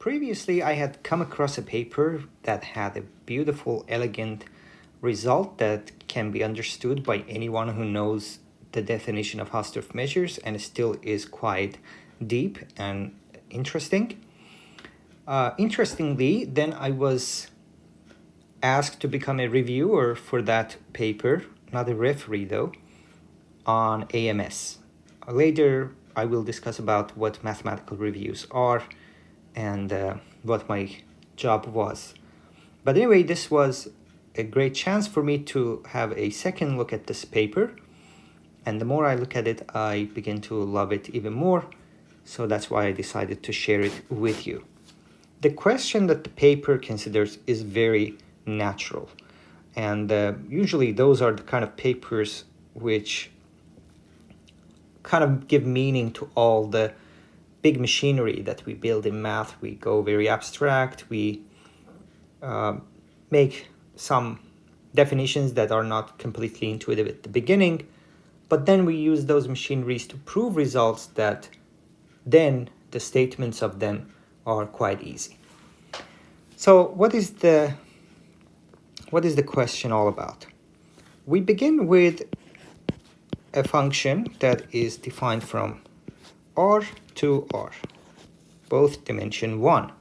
Previously, I had come across a paper that had a beautiful, elegant result that can be understood by anyone who knows the definition of Hausdorff measures, and it still is quite deep and interesting. Interestingly, then I was asked to become a reviewer for that paper, not a referee though, on AMS. Later, I will discuss about what mathematical reviews are and what my job was. But anyway, this was a great chance for me to have a second look at this paper. And the more I look at it, I begin to love it even more. So that's why I decided to share it with you. The question that the paper considers is very natural. And usually those are the kind of papers which kind of give meaning to all the big machinery that we build in math. We go very abstract. We make some definitions that are not completely intuitive at the beginning, but then we use those machineries to prove results that then the statements of them are quite easy. So what is the question all about? We begin with a function that is defined from R to R, both dimension 1.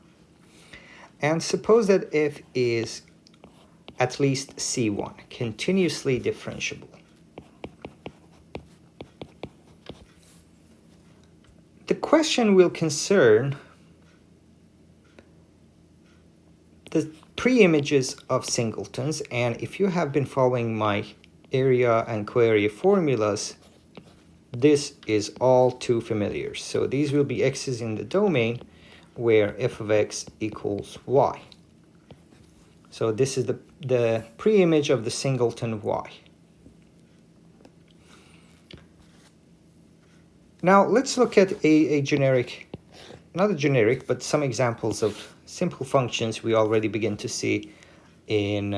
And suppose that f is at least C1, continuously differentiable. The question will concern the pre-images of singletons, and if you have been following my area and coarea formulas, this is all too familiar. So these will be x's in the domain where f of x equals y. So this is the pre-image of the singleton y. Now let's look at a generic, not a generic, but some examples of simple functions we already begin to see in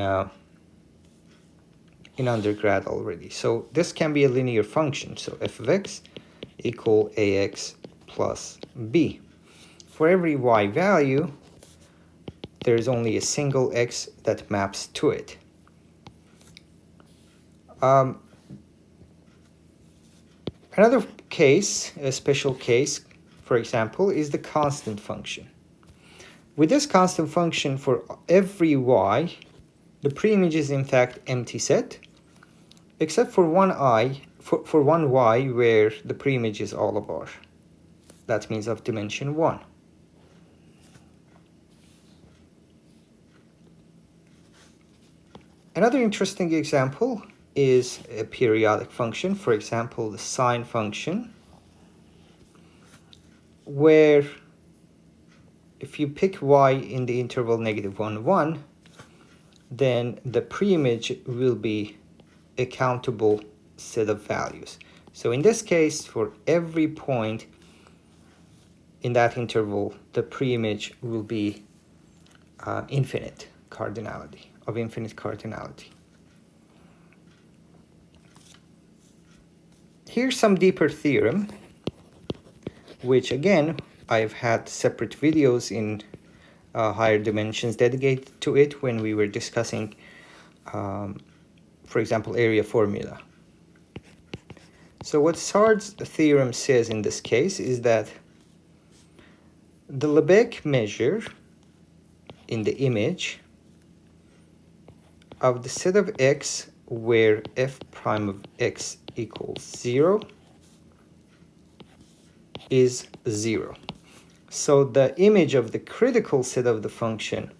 undergrad already. So this can be a linear function. So f of x equal ax plus b. For every y value, there is only a single x that maps to it. Another case, a special case, for example, is the constant function. With this constant function, for every y, the preimage is in fact empty set, except for one for one y where the preimage is all of R. That means of dimension 1. Another interesting example is a periodic function, for example, the sine function, where if you pick y in the interval -1, 1, then the preimage will be a countable set of values. So in this case, for every point in that interval, the preimage will be infinite cardinality, of infinite cardinality. Here's some deeper theorem, which again, I've had separate videos in higher dimensions dedicated to it when we were discussing, for example, area formula. So what Sard's theorem says in this case is that the Lebesgue measure in the image of the set of x where f prime of x equals 0 is 0. So the image of the critical set of the function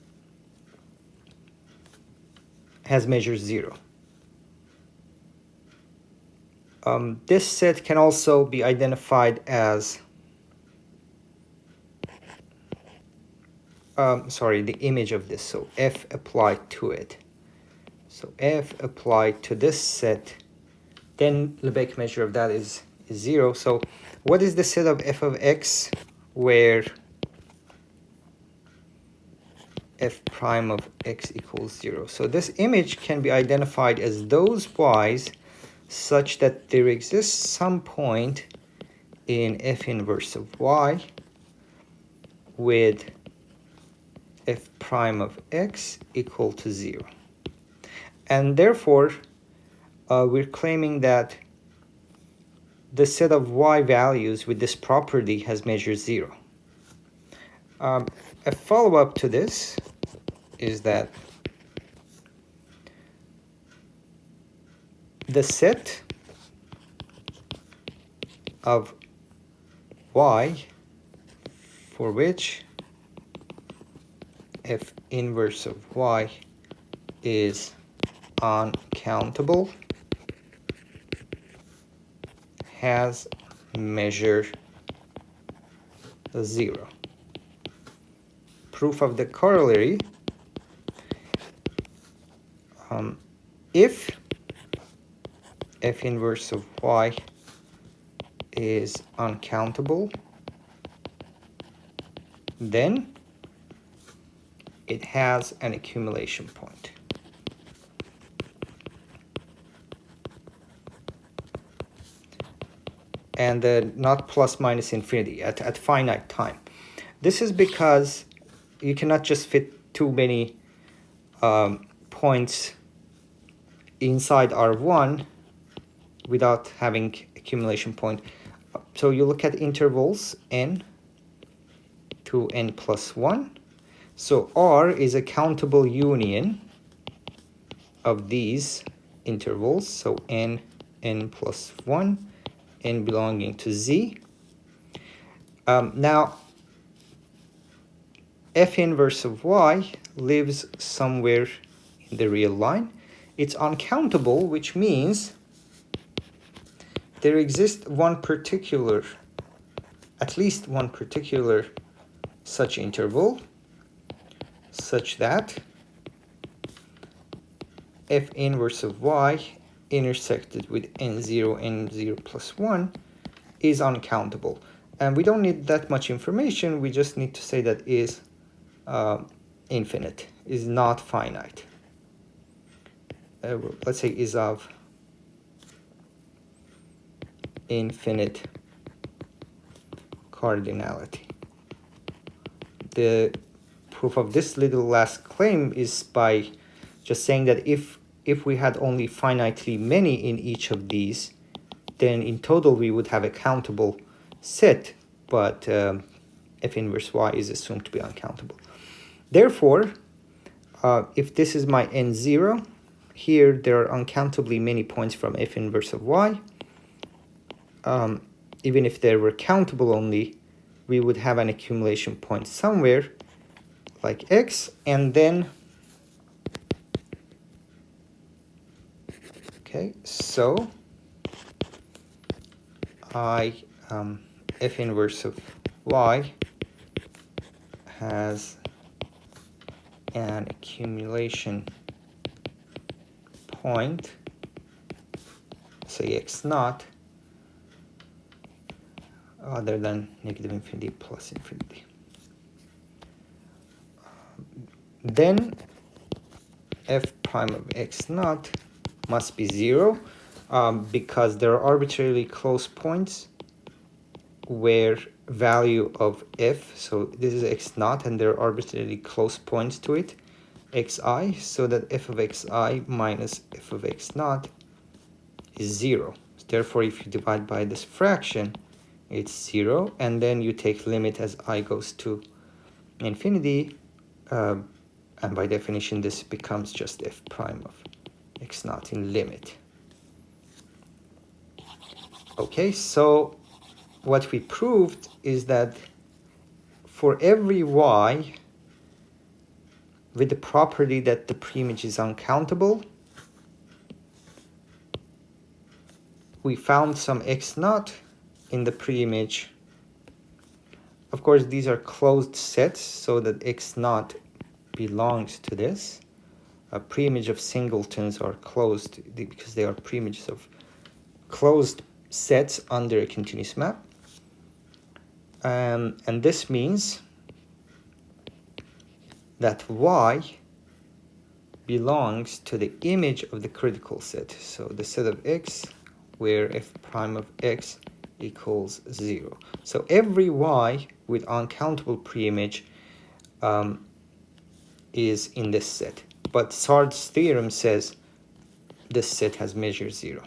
has measure 0. This set can also be identified as, the image of this, so f applied to it. So f applied to this set, then Lebesgue measure of that is 0. So what is the set of f of x where f prime of x equals 0? So this image can be identified as those y's such that there exists some point in f inverse of y with f prime of x equal to 0. And therefore, we're claiming that the set of y values with this property has measure 0. A follow-up to this is that the set of y for which f inverse of y is uncountable has measure 0. Proof of the corollary: if f inverse of y is uncountable, then it has an accumulation point. And not plus minus infinity at finite time. This is because you cannot just fit too many points inside R1 without having accumulation point. So you look at intervals n to n plus 1. So R is a countable union of these intervals. So n plus 1, n belonging to z. Now, f inverse of y lives somewhere in the real line. It's uncountable, which means there exists at least one particular such interval, such that f inverse of y intersected with n0, n0 plus 1 is uncountable. And we don't need that much information. We just need to say that is infinite, is not finite. Let's say is of infinite cardinality. The proof of this little last claim is by just saying that if we had only finitely many in each of these, then in total we would have a countable set, but f inverse y is assumed to be uncountable. Therefore, if this is my n0, here there are uncountably many points from f inverse of y. Even if they were countable only, we would have an accumulation point somewhere like x, and then so f inverse of y has an accumulation point, say x naught, other than negative infinity plus infinity. Then f prime of x naught must be 0, because there are arbitrarily close points where value of f, so this is x naught and there are arbitrarily close points to it, xi, so that f of xi minus f of x naught is 0. Therefore, if you divide by this fraction, it's 0, and then you take limit as I goes to infinity, and by definition this becomes just f prime of x naught in limit. Okay, so what we proved is that for every y with the property that the preimage is uncountable, we found some x naught in the preimage. Of course, these are closed sets, so that x naught belongs to this. A preimage of singletons are closed because they are preimages of closed sets under a continuous map. And this means that y belongs to the image of the critical set. So the set of x where f prime of x equals 0. So every y with uncountable preimage is in this set. But Sard's theorem says this set has measure 0.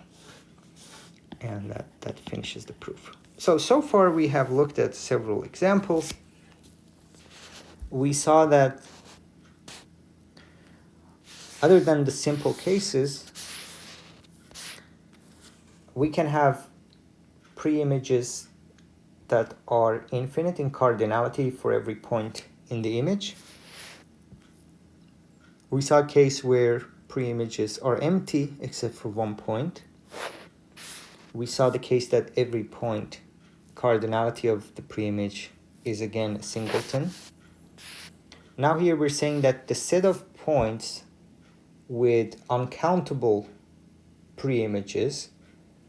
And that finishes the proof. So far we have looked at several examples. We saw that other than the simple cases, we can have pre-images that are infinite in cardinality for every point in the image. We saw a case where pre-images are empty except for one point. We saw the case that every point cardinality of the pre-image is again a singleton. Now here we're saying that the set of points with uncountable pre-images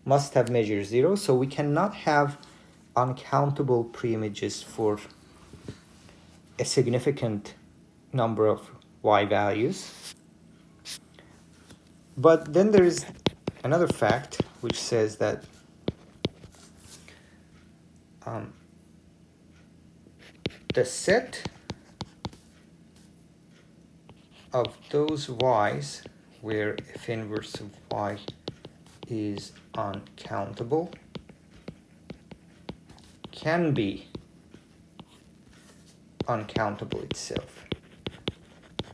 must have measure 0, so we cannot have uncountable pre-images for a significant number of y values. But then there is another fact which says that the set of those y's where f inverse of y is uncountable can be uncountable itself.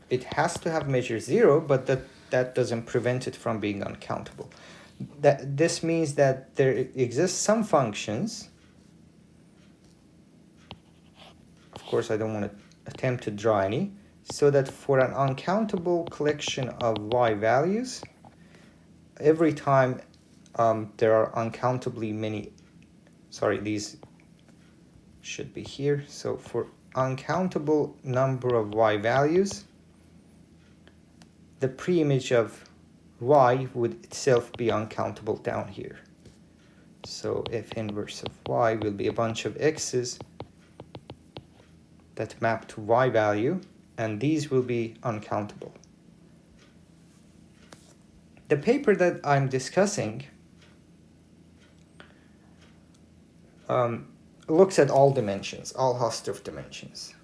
It has to have measure 0, but that doesn't prevent it from being uncountable. This means that there exists some functions. Of course, I don't want to attempt to draw any, so that for an uncountable collection of y values, every time there are uncountably many, sorry, these should be here. So for uncountable number of y values, the pre-image of y would itself be uncountable down here. So f inverse of y will be a bunch of x's that map to y value, and these will be uncountable. The paper that I'm discussing looks at all dimensions, all Hausdorff dimensions.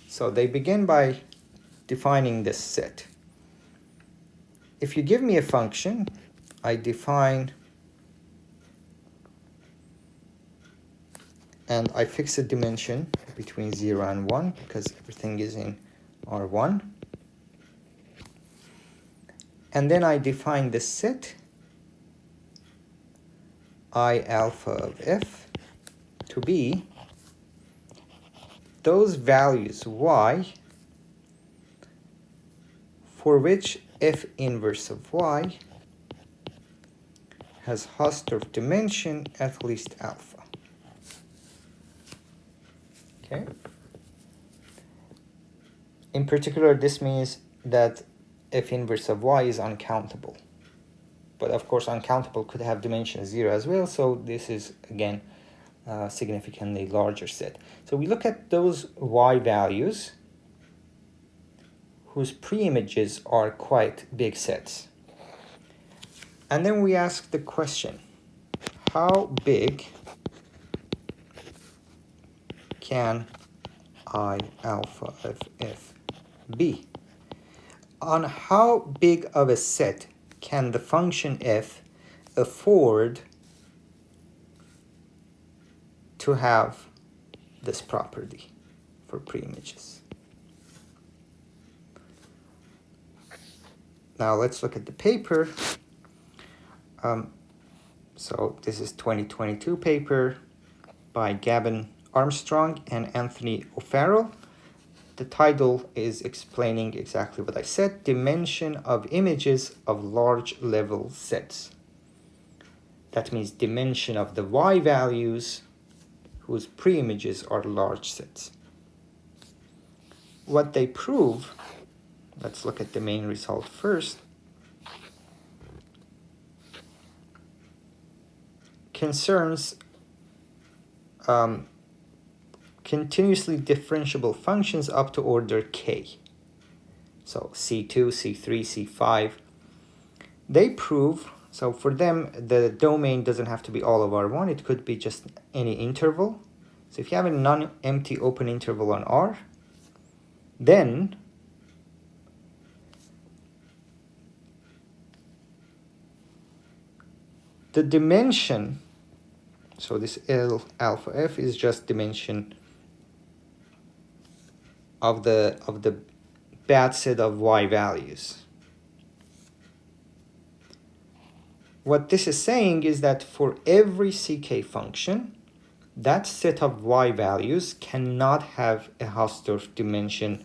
So they begin by defining this set. If you give me a function, I define and I fix a dimension between 0 and 1 because everything is in R1. And then I define the set I alpha of f to be those values y for which f inverse of y has Hausdorff dimension at least alpha. Okay. In particular, this means that f inverse of y is uncountable. But of course, uncountable could have dimension 0 as well, so this is, again, a significantly larger set. So we look at those y values whose pre-images are quite big sets. And then we ask the question, how big can I alpha of f be? On how big of a set can the function f afford to have this property for pre-images? Now let's look at the paper. So this is 2022 paper by Gavin Armstrong and Anthony O'Farrell. The title is explaining exactly what I said, dimension of images of large level sets. That means dimension of the y values whose pre-images are large sets. What they prove, let's look at the main result first, concerns continuously differentiable functions up to order k. So C2, C3, C5. They prove, so for them, the domain doesn't have to be all of R1. It could be just any interval. So if you have a non-empty open interval on R, then the dimension, so this L alpha F is just dimension of the bad set of Y values. What this is saying is that for every CK function, that set of Y values cannot have a Hausdorff dimension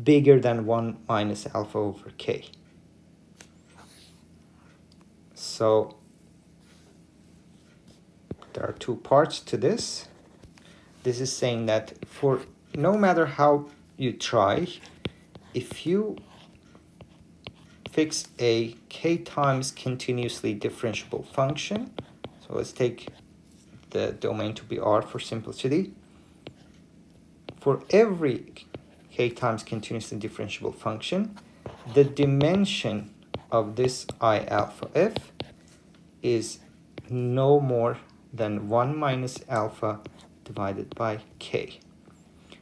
bigger than 1 minus alpha over K. So there are two parts to this. This is saying that for no matter how you try, if you fix a K times continuously differentiable function, so let's take the domain to be R for simplicity. For every K times continuously differentiable function, the dimension of this I alpha F is no more than 1 minus alpha divided by K.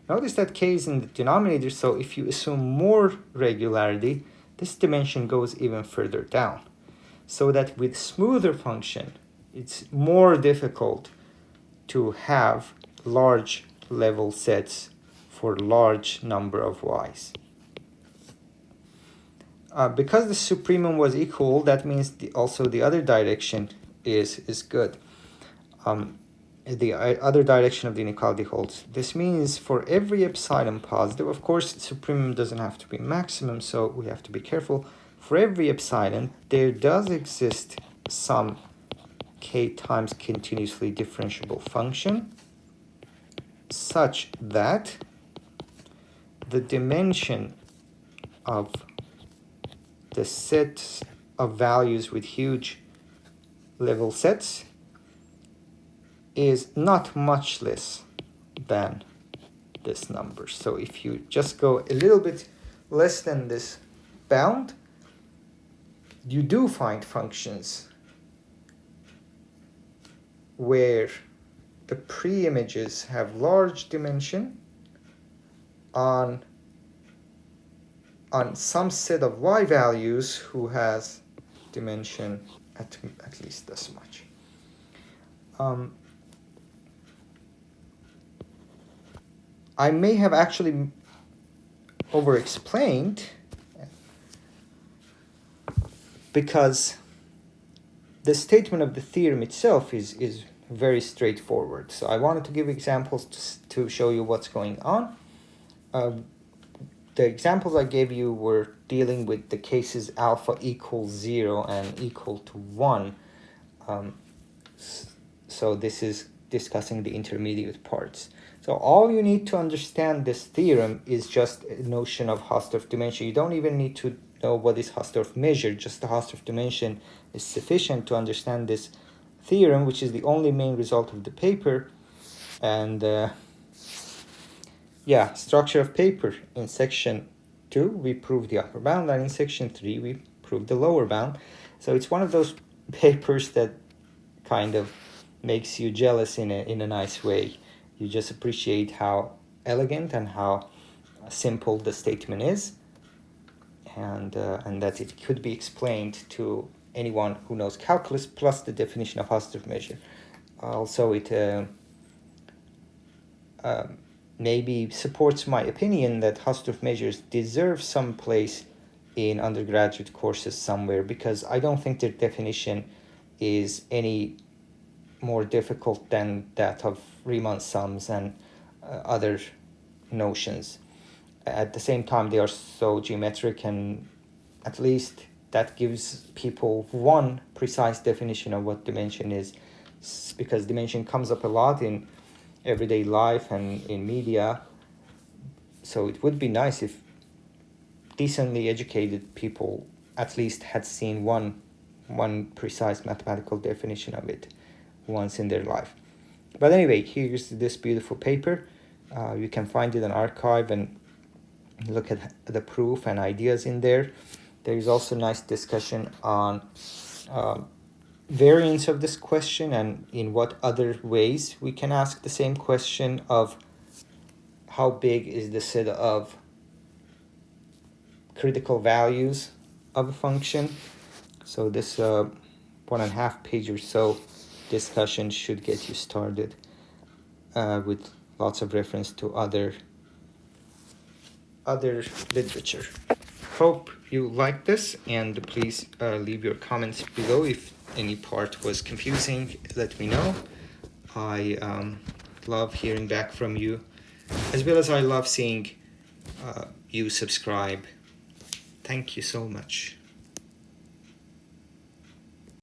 Notice that K is in the denominator, so if you assume more regularity, this dimension goes even further down. So that with smoother function, it's more difficult to have large level sets for large number of Y's. Because the supremum was equal, that means also the other direction is good. The other direction of the inequality holds. This means for every epsilon positive, of course, supremum doesn't have to be maximum, so we have to be careful. For every epsilon, there does exist some K times continuously differentiable function such that the dimension of the set of values with huge level sets is not much less than this number. So if you just go a little bit less than this bound, you do find functions where the pre-images have large dimension on some set of Y values who has dimension at least this much. I may have actually over-explained because the statement of the theorem itself is very straightforward. So I wanted to give examples to show you what's going on. The examples I gave you were dealing with the cases alpha equals 0 and equal to 1. So this is discussing the intermediate parts. So all you need to understand this theorem is just a notion of Hausdorff dimension. You don't even need to know what is Hausdorff measure. Just the Hausdorff dimension is sufficient to understand this theorem, which is the only main result of the paper. And yeah, structure of paper. In section 2, we proved the upper bound, and in section 3, we proved the lower bound. So it's one of those papers that kind of makes you jealous in a nice way. You just appreciate how elegant and how simple the statement is, and that it could be explained to anyone who knows calculus, plus the definition of Hausdorff measure. Also, it maybe supports my opinion that Hausdorff measures deserve some place in undergraduate courses somewhere, because I don't think their definition is any more difficult than that of Riemann sums and other notions. At the same time, they are so geometric, and at least that gives people one precise definition of what dimension is, because dimension comes up a lot in everyday life and in media. So it would be nice if decently educated people at least had seen one precise mathematical definition of it once in their life. But anyway, here's this beautiful paper. You can find it on Arxiv and look at the proof and ideas in there. There is also nice discussion on variants of this question and in what other ways we can ask the same question of how big is the set of critical values of a function. So this 1.5 page or so discussion should get you started with lots of reference to other literature. Hope you like this, and please leave your comments below. If any part was confusing, let me know. I love hearing back from you, as well as I love seeing you subscribe. Thank you so much.